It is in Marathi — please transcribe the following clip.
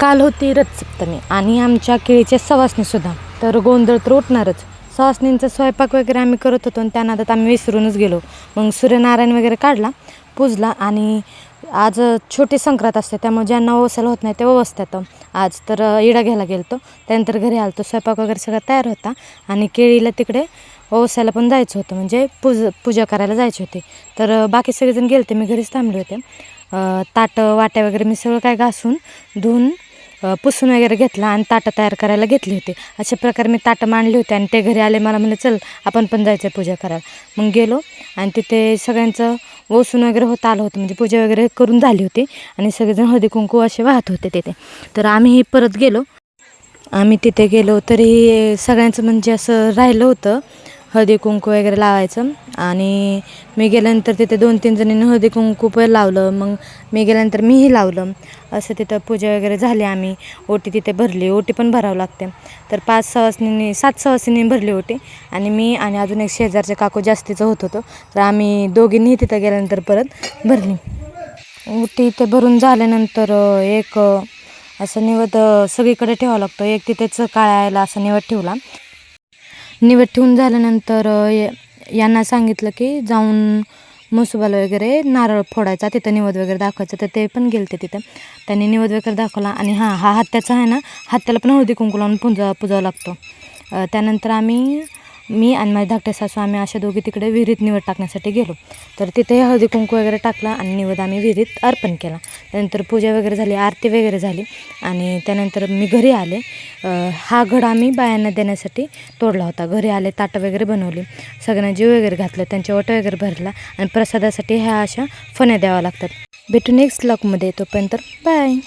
काल होती रथसप्तमी आणि आमच्या केळीच्या सवासणीसुद्धा, तर गोंधळ तर उठणारच. सवासणींचा स्वयंपाक वगैरे आम्ही करत होतो आणि त्या नादात आम्ही विसरूनच गेलो. मग सूर्यनारायण वगैरे काढला, पूजला आणि आज छोटी संक्रांत असते त्यामुळे ज्यांना ओवासायला होत नाही ते ओवासतात. आज तर इडा घ्यायला गेलो होतो, त्यानंतर घरी आलो. स्वयंपाक वगैरे सगळा तयार होता आणि केळीला तिकडे ओवासायला पण जायचं होतं, म्हणजे पूजा करायला जायची होती. तर बाकी सगळेजण गेले, मी घरीच थांबले होते. ताटं वाट्या वगैरे मी सगळं काय घासून धुवून पुसून वगैरे घेतला आणि ताटं तयार करायला घेतली होती. अशा प्रकारे मी ताटं मांडली होती आणि ते घरी आले. मला म्हणले चल आपण पण जायचं पूजा करायला. मग गेलो आणि तिथे सगळ्यांचं ओसून वगैरे आलं होतं, म्हणजे पूजा वगैरे करून झाली होती आणि सगळेजण हळदी कुंकू असे वाहत होते तिथे. तर आम्हीही परत गेलो. आम्ही तिथे गेलो तरी सगळ्यांचं म्हणजे असं राहिलं होतं हळदी कुंकू वगैरे लावायचं. आणि मी गेल्यानंतर तिथे 2-3 जणींनी हळदी कुंकू पण लावलं. मग मी गेल्यानंतर मीही लावलं. असं तिथं पूजा वगैरे झाली. आम्ही ओटी तिथे भरली. ओटी पण भरावं लागते. तर 7 सवासिनींनी भरली ओटी आणि मी आणि अजून एक शेजारचे काकू जास्तीचं होतं. तर आम्ही दोघींनी तिथं गेल्यानंतर परत भरली ओटी. इथे भरून झाल्यानंतर एक असं निवद सगळीकडे ठेवावं लागतं. एक तिथेच काळायला असा निवद ठेवला. निवड ठेवून झाल्यानंतर यांना सांगितलं की जाऊन म्हसोबाला वगैरे नारळ फोडायचा, तिथं निवद वगैरे दाखवायचं. तर ते पण गेले तिथं. त्यांनी निवद वगैरे दाखवला आणि हा हत्याचा आहे ना, हत्याला पण हळदी कुंकू लावून पुजावं लागतो. त्यानंतर मी आणि माझी धाकटे सासू आम्ही अशा दोघी तिकडे विहिरीत निवड टाकण्यासाठी गेलो. तर तिथे हळदी कुंकू वगैरे टाकला आणि निवद आम्ही विहिरीत अर्पण केला. त्यानंतर पूजा वगैरे झाली, आरती वगैरे झाली आणि त्यानंतर मी घरी आले. हा घड आम्ही बायांना देण्यासाठी तोडला होता. घरी आले, ताटं वगैरे बनवली, सगळ्यांना जीव वगैरे घातलं, त्यांच्या ओट्या वगैरे भरला आणि प्रसादासाठी ह्या अशा फण्या द्याव्या लागतात. भेटू नेक्स्ट ब्लॉगमध्ये. तोपर्यंत बाय.